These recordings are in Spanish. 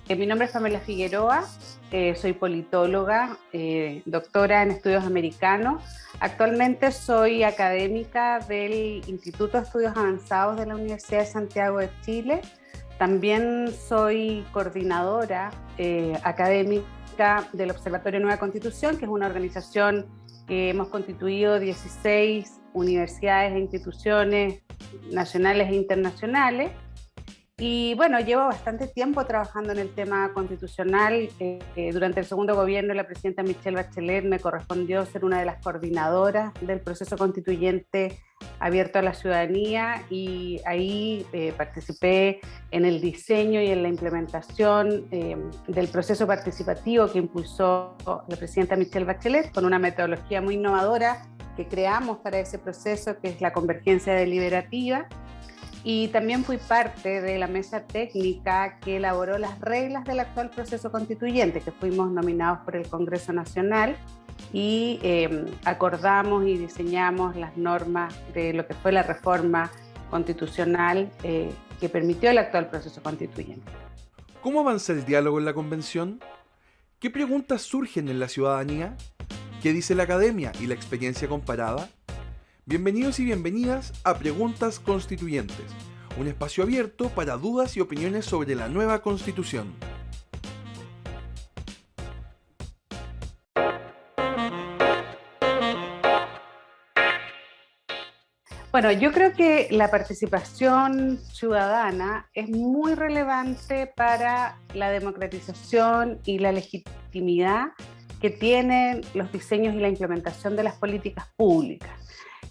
Mi nombre es Pamela Figueroa, soy politóloga, doctora en estudios americanos. Actualmente soy académica del Instituto de Estudios Avanzados de la Universidad de Santiago de Chile. También soy coordinadora académica del Observatorio Nueva Constitución, que es una organización que hemos constituido 16 universidades e instituciones nacionales e internacionales. Y bueno, llevo bastante tiempo trabajando en el tema constitucional. Durante el segundo gobierno de la presidenta Michelle Bachelet me correspondió ser una de las coordinadoras del proceso constituyente abierto a la ciudadanía, y ahí participé en el diseño y en la implementación del proceso participativo que impulsó la presidenta Michelle Bachelet con una metodología muy innovadora que creamos para ese proceso, que es la convergencia deliberativa. Y también fui parte de la mesa técnica que elaboró las reglas del actual proceso constituyente, que fuimos nominados por el Congreso Nacional, y acordamos y diseñamos las normas de lo que fue la reforma constitucional que permitió el actual proceso constituyente. ¿Cómo avanza el diálogo en la convención? ¿Qué preguntas surgen en la ciudadanía? ¿Qué dice la academia y la experiencia comparada? Bienvenidos y bienvenidas a Preguntas Constituyentes, un espacio abierto para dudas y opiniones sobre la nueva Constitución. Bueno, yo creo que la participación ciudadana es muy relevante para la democratización y la legitimidad que tienen los diseños y la implementación de las políticas públicas.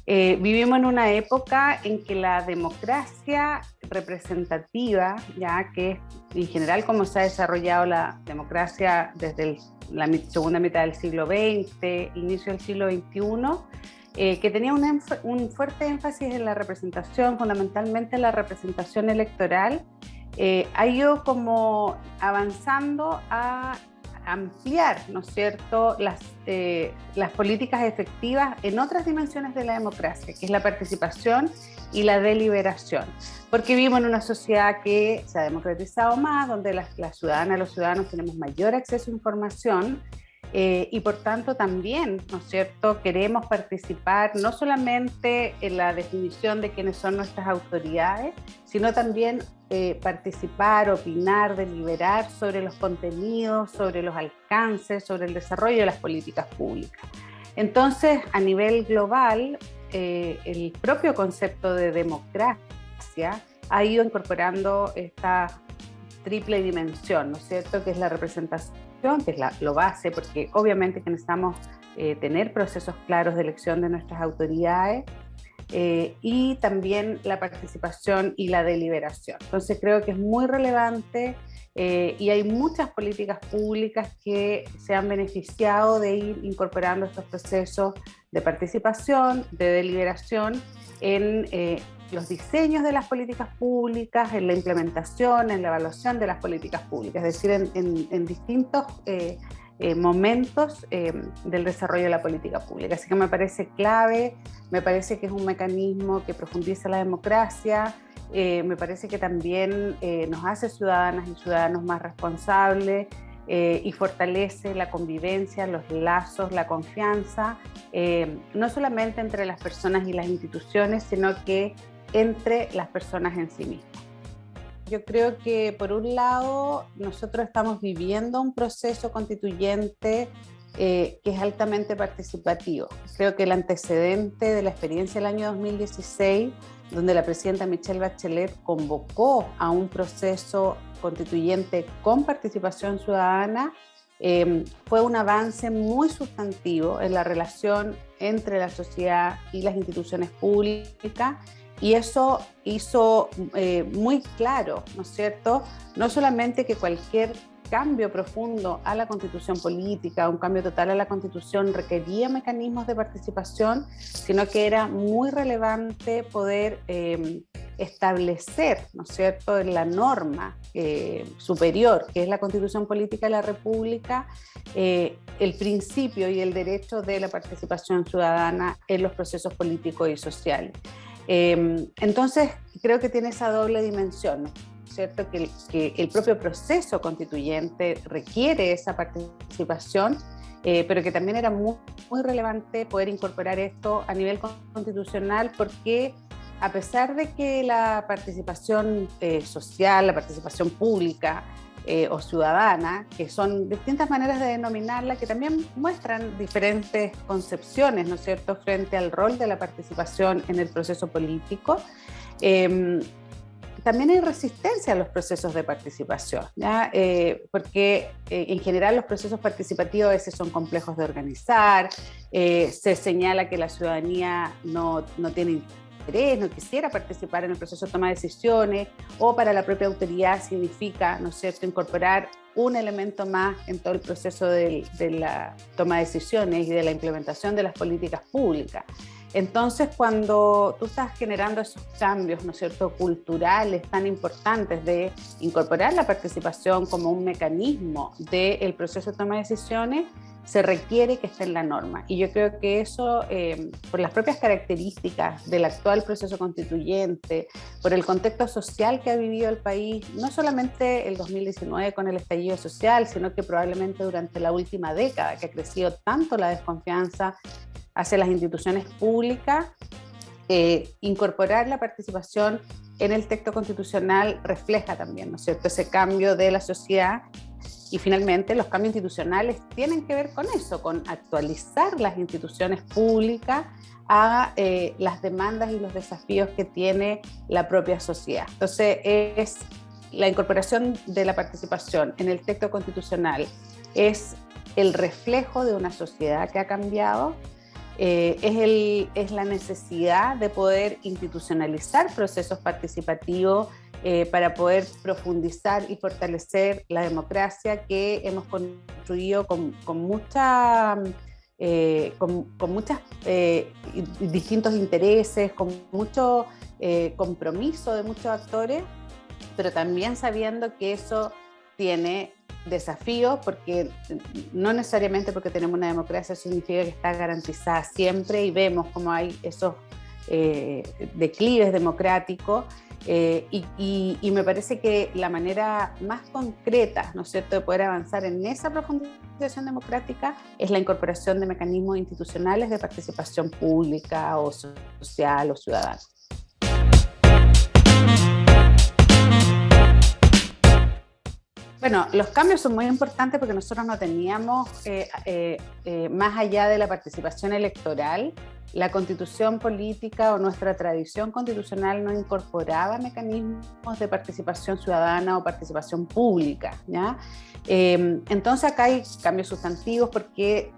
Vivimos en una época en que la democracia representativa, ya que en general como se ha desarrollado la democracia desde la segunda mitad del siglo XX, inicio del siglo XXI, que tenía un fuerte énfasis en la representación, fundamentalmente en la representación electoral, ha ido como avanzando a ampliar, ¿no es cierto?, las políticas efectivas en otras dimensiones de la democracia, que es la participación y la deliberación, porque vivimos en una sociedad que se ha democratizado más, donde las ciudadanas y los ciudadanos tenemos mayor acceso a información, y por tanto también, ¿no es cierto?, queremos participar no solamente en la definición de quiénes son nuestras autoridades, sino también participar, opinar, deliberar sobre los contenidos, sobre los alcances, sobre el desarrollo de las políticas públicas. Entonces, a nivel global, el propio concepto de democracia ha ido incorporando esta triple dimensión, ¿no es cierto?, que es la representación, que es lo base, porque obviamente que necesitamos tener procesos claros de elección de nuestras autoridades, y también la participación y la deliberación. Entonces creo que es muy relevante, y hay muchas políticas públicas que se han beneficiado de ir incorporando estos procesos de participación, de deliberación en los diseños de las políticas públicas, en la implementación, en la evaluación de las políticas públicas, es decir, en distintos momentos del desarrollo de la política pública. Así que me parece clave, me parece que es un mecanismo que profundiza la democracia, me parece que también nos hace ciudadanas y ciudadanos más responsables, y fortalece la convivencia, los lazos, la confianza, no solamente entre las personas y las instituciones, sino que entre las personas en sí mismas. Yo creo que por un lado nosotros estamos viviendo un proceso constituyente que es altamente participativo. Creo que el antecedente de la experiencia del año 2016, donde la presidenta Michelle Bachelet convocó a un proceso constituyente con participación ciudadana, fue un avance muy sustantivo en la relación entre la sociedad y las instituciones públicas, y eso hizo muy claro, ¿no es cierto?, no solamente que cualquier cambio profundo a la constitución política, un cambio total a la constitución requería mecanismos de participación, sino que era muy relevante poder establecer, ¿no es cierto?, en la norma superior, que es la Constitución Política de la República, el principio y el derecho de la participación ciudadana en los procesos políticos y sociales. Entonces, creo que tiene esa doble dimensión, ¿no es cierto?, que el propio proceso constituyente requiere esa participación, pero que también era muy relevante poder incorporar esto a nivel constitucional, porque a pesar de que la participación social, la participación pública o ciudadana, que son distintas maneras de denominarla, que también muestran diferentes concepciones, ¿no es cierto?, frente al rol de la participación en el proceso político, también hay resistencia a los procesos de participación, ¿ya? Porque en general los procesos participativos a veces son complejos de organizar, se señala que la ciudadanía no tiene interés, no quisiera participar en el proceso de toma de decisiones, o para la propia autoridad significa, ¿no es cierto?, incorporar un elemento más en todo el proceso de la toma de decisiones y de la implementación de las políticas públicas. Entonces, cuando tú estás generando esos cambios, ¿no es cierto?, culturales tan importantes de incorporar la participación como un mecanismo del proceso de toma de decisiones, se requiere que esté en la norma. Y yo creo que eso, por las propias características del actual proceso constituyente, por el contexto social que ha vivido el país, no solamente el 2019 con el estallido social, sino que probablemente durante la última década, que ha crecido tanto la desconfianza hacia las instituciones públicas, incorporar la participación en el texto constitucional refleja también, ¿no es cierto?, ese cambio de la sociedad. Y finalmente los cambios institucionales tienen que ver con eso, con actualizar las instituciones públicas a las demandas y los desafíos que tiene la propia sociedad. Entonces, es la incorporación de la participación en el texto constitucional es el reflejo de una sociedad que ha cambiado, es la necesidad de poder institucionalizar procesos participativos para poder profundizar y fortalecer la democracia que hemos construido con muchos distintos intereses, con mucho compromiso de muchos actores, pero también sabiendo que eso tiene desafíos, porque no necesariamente porque tenemos una democracia significa que está garantizada siempre, y vemos cómo hay esos declives democráticos, y me parece que la manera más concreta, ¿no es cierto?, de poder avanzar en esa profundización democrática es la incorporación de mecanismos institucionales de participación pública o social o ciudadana. Bueno, los cambios son muy importantes porque nosotros no teníamos, más allá de la participación electoral, la constitución política o nuestra tradición constitucional no incorporaba mecanismos de participación ciudadana o participación pública, ¿ya? Entonces acá hay cambios sustantivos porque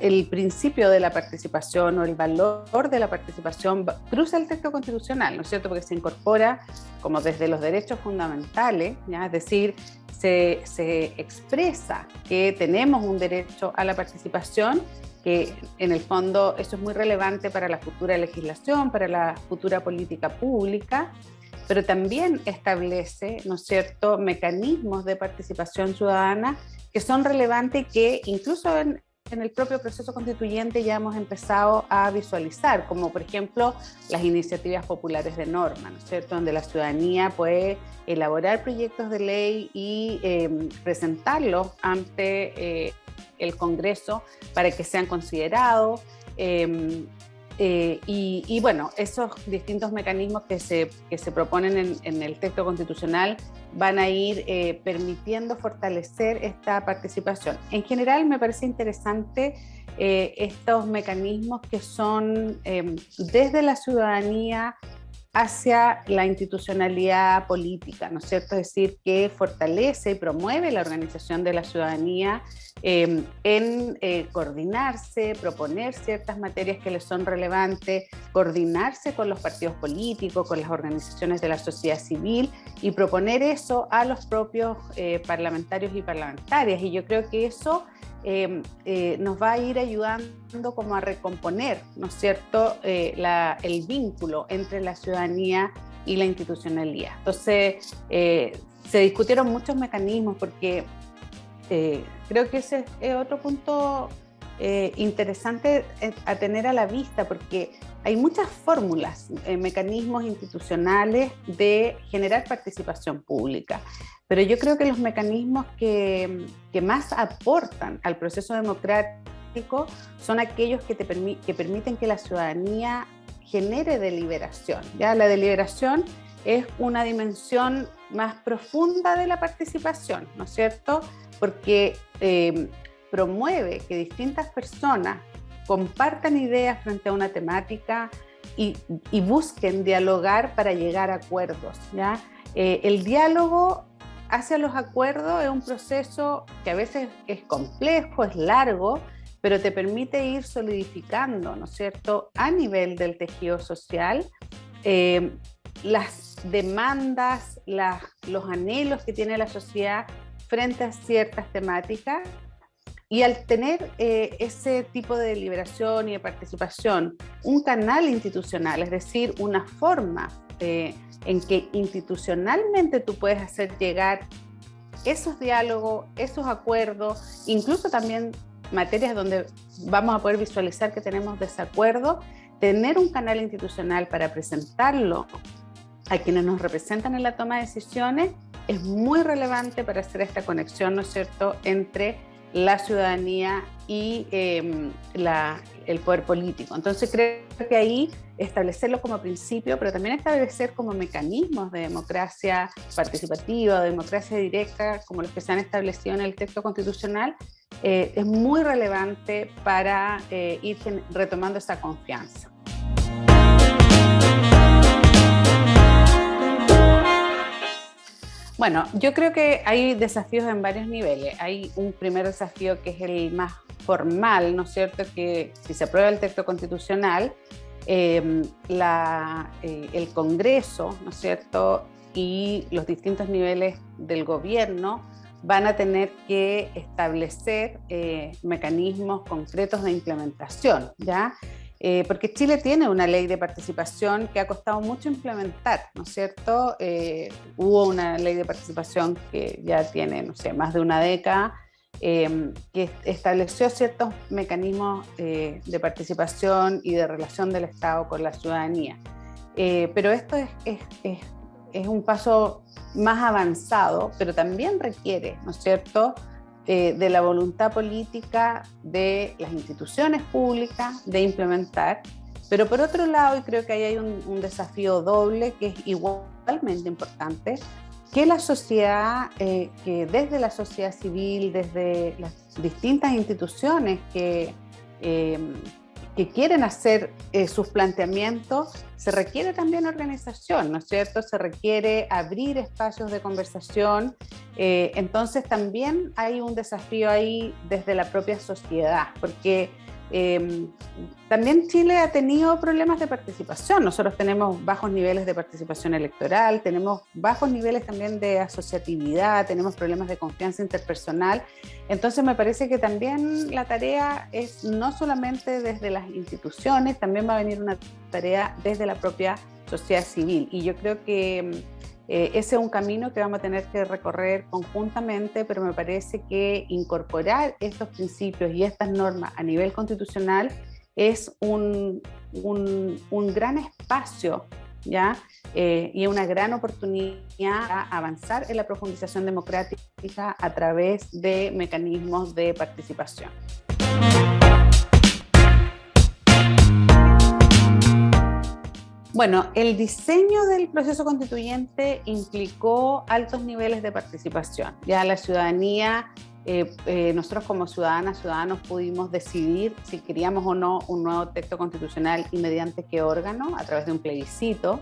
el principio de la participación o el valor de la participación cruza el texto constitucional, ¿no es cierto?, porque se incorpora como desde los derechos fundamentales, ¿ya? Es decir, se expresa que tenemos un derecho a la participación, que en el fondo eso es muy relevante para la futura legislación, para la futura política pública, pero también establece, ¿no es cierto?, mecanismos de participación ciudadana que son relevantes y que incluso en el propio proceso constituyente ya hemos empezado a visualizar, como por ejemplo las iniciativas populares de norma, ¿no es cierto?, donde la ciudadanía puede elaborar proyectos de ley y presentarlos ante el Congreso para que sean considerados. Y bueno, esos distintos mecanismos que se proponen en el texto constitucional van a ir permitiendo fortalecer esta participación. En general me parece interesante estos mecanismos que son desde la ciudadanía hacia la institucionalidad política, ¿no es cierto? Es decir, que fortalece y promueve la organización de la ciudadanía en coordinarse, proponer ciertas materias que les son relevantes, coordinarse con los partidos políticos, con las organizaciones de la sociedad civil y proponer eso a los propios parlamentarios y parlamentarias. Y yo creo que eso nos va a ir ayudando como a recomponer, ¿no es cierto?, el vínculo entre la ciudadanía y la institucionalidad. Entonces, se discutieron muchos mecanismos porque creo que ese es otro punto interesante a tener a la vista, porque hay muchas fórmulas, mecanismos institucionales de generar participación pública, pero yo creo que los mecanismos que más aportan al proceso democrático son aquellos que permiten que la ciudadanía genere deliberación. ¿Ya? La deliberación es una dimensión más profunda de la participación, ¿no es cierto? Porque promueve que distintas personas compartan ideas frente a una temática y busquen dialogar para llegar a acuerdos, ¿ya? El diálogo hacia los acuerdos es un proceso que a veces es complejo, es largo, pero te permite ir solidificando, ¿no es cierto?, a nivel del tejido social, las demandas, los anhelos que tiene la sociedad frente a ciertas temáticas. Y al tener ese tipo de deliberación y de participación, un canal institucional, es decir, una forma en que institucionalmente tú puedes hacer llegar esos diálogos, esos acuerdos, incluso también materias donde vamos a poder visualizar que tenemos desacuerdo, tener un canal institucional para presentarlo a quienes nos representan en la toma de decisiones es muy relevante para hacer esta conexión, ¿no es cierto?, entre la ciudadanía y el poder político. Entonces creo que ahí establecerlo como principio, pero también establecer como mecanismos de democracia participativa, de democracia directa, como los que se han establecido en el texto constitucional, es muy relevante para ir retomando esa confianza. Bueno, yo creo que hay desafíos en varios niveles. Hay un primer desafío que es el más formal, ¿no es cierto?, que si se aprueba el texto constitucional, el Congreso, ¿no es cierto?, y los distintos niveles del gobierno van a tener que establecer mecanismos concretos de implementación, ¿ya? Porque Chile tiene una ley de participación que ha costado mucho implementar, ¿no es cierto? Hubo una ley de participación que ya tiene, no sé, más de una década, que estableció ciertos mecanismos de participación y de relación del Estado con la ciudadanía. Pero esto es un paso más avanzado, pero también requiere, ¿no es cierto?, de la voluntad política de las instituciones públicas de implementar, pero por otro lado, y creo que ahí hay un desafío doble que es igualmente importante, que la sociedad, que desde la sociedad civil, desde las distintas instituciones que quieren hacer sus planteamientos, se requiere también organización, ¿no es cierto? Se requiere abrir espacios de conversación. Entonces también hay un desafío ahí desde la propia sociedad, porque también Chile ha tenido problemas de participación. Nosotros tenemos bajos niveles de participación electoral, tenemos bajos niveles también de asociatividad, tenemos problemas de confianza interpersonal. Entonces me parece que también la tarea es no solamente desde las instituciones, también va a venir una tarea desde la propia sociedad civil. Y yo creo que ese es un camino que vamos a tener que recorrer conjuntamente, pero me parece que incorporar estos principios y estas normas a nivel constitucional es un gran espacio, ¿ya? Y una gran oportunidad a avanzar en la profundización democrática a través de mecanismos de participación. Bueno, el diseño del proceso constituyente implicó altos niveles de participación. Ya la ciudadanía, nosotros como ciudadanas, ciudadanos pudimos decidir si queríamos o no un nuevo texto constitucional y mediante qué órgano, a través de un plebiscito.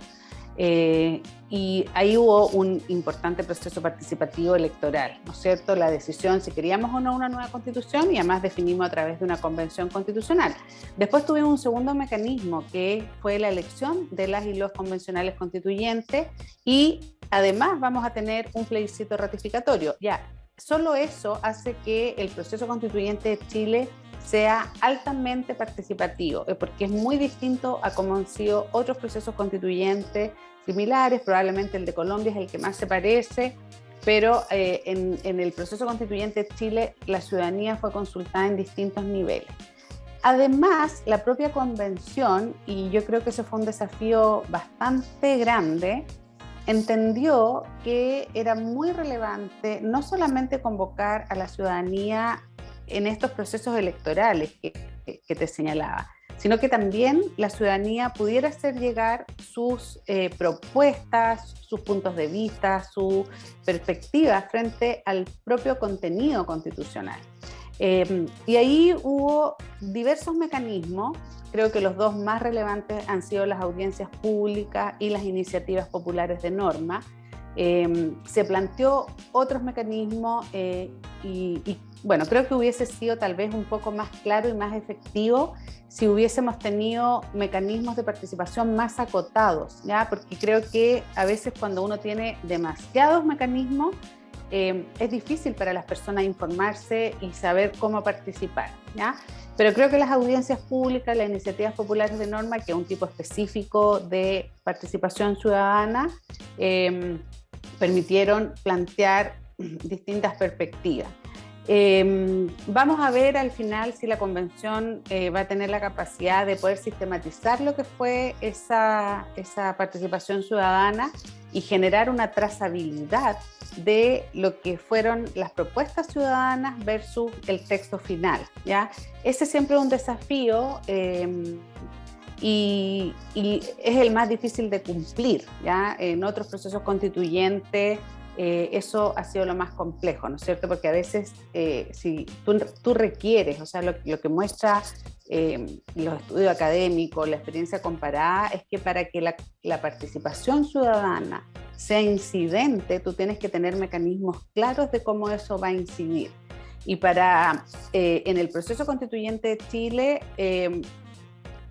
Y ahí hubo un importante proceso participativo electoral, ¿no es cierto? La decisión si queríamos o no una nueva constitución y además definimos a través de una convención constitucional. Después tuvimos un segundo mecanismo que fue la elección de las y los convencionales constituyentes y además vamos a tener un plebiscito ratificatorio. Ya, solo eso hace que el proceso constituyente de Chile sea altamente participativo, porque es muy distinto a cómo han sido otros procesos constituyentes similares. Probablemente el de Colombia es el que más se parece, pero en el proceso constituyente de Chile la ciudadanía fue consultada en distintos niveles. Además, la propia convención, y yo creo que ese fue un desafío bastante grande, entendió que era muy relevante no solamente convocar a la ciudadanía en estos procesos electorales que te señalaba, sino que también la ciudadanía pudiera hacer llegar sus propuestas, sus puntos de vista, su perspectiva frente al propio contenido constitucional. Y ahí hubo diversos mecanismos. Creo que los dos más relevantes han sido las audiencias públicas y las iniciativas populares de norma. Se planteó otros mecanismos y bueno, creo que hubiese sido tal vez un poco más claro y más efectivo si hubiésemos tenido mecanismos de participación más acotados, ¿ya? Porque creo que a veces cuando uno tiene demasiados mecanismos, es difícil para las personas informarse y saber cómo participar, ¿ya? Pero creo que las audiencias públicas, las iniciativas populares de norma, que es un tipo específico de participación ciudadana, permitieron plantear distintas perspectivas. Vamos a ver al final si la convención va a tener la capacidad de poder sistematizar lo que fue esa participación ciudadana y generar una trazabilidad de lo que fueron las propuestas ciudadanas versus el texto final, ¿ya? Ese siempre es un desafío y es el más difícil de cumplir, ¿ya? En otros procesos constituyentes eso ha sido lo más complejo, ¿no es cierto? Porque a veces si tú requieres, o sea, lo que muestra los estudios académicos, la experiencia comparada, es que para que la participación ciudadana sea incidente, tú tienes que tener mecanismos claros de cómo eso va a incidir. Y en el proceso constituyente de Chile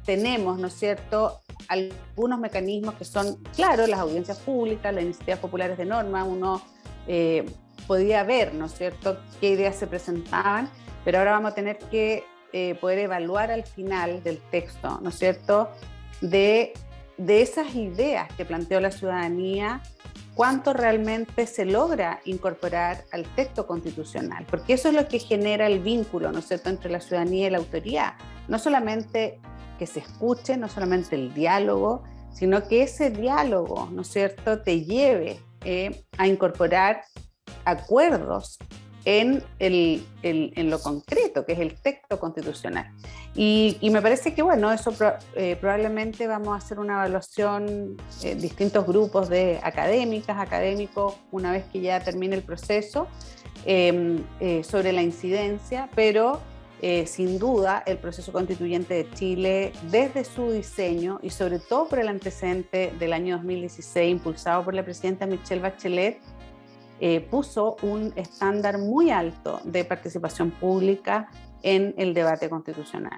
tenemos, ¿no es cierto?, algunos mecanismos que son, claro, las audiencias públicas, las iniciativas populares de norma, uno podía ver, ¿no es cierto?, qué ideas se presentaban, pero ahora vamos a tener que poder evaluar al final del texto, ¿no es cierto?, de esas ideas que planteó la ciudadanía, cuánto realmente se logra incorporar al texto constitucional, porque eso es lo que genera el vínculo, ¿no es cierto?, entre la ciudadanía y la autoridad, no solamente que se escuche, no solamente el diálogo, sino que ese diálogo, ¿no es cierto?, te lleve a incorporar acuerdos en lo concreto, que es el texto constitucional. Y me parece que, bueno, eso probablemente vamos a hacer una evaluación, distintos grupos de académicos, una vez que ya termine el proceso, sobre la incidencia, pero sin duda el proceso constituyente de Chile, desde su diseño y sobre todo por el antecedente del año 2016, impulsado por la presidenta Michelle Bachelet, puso un estándar muy alto de participación pública en el debate constitucional.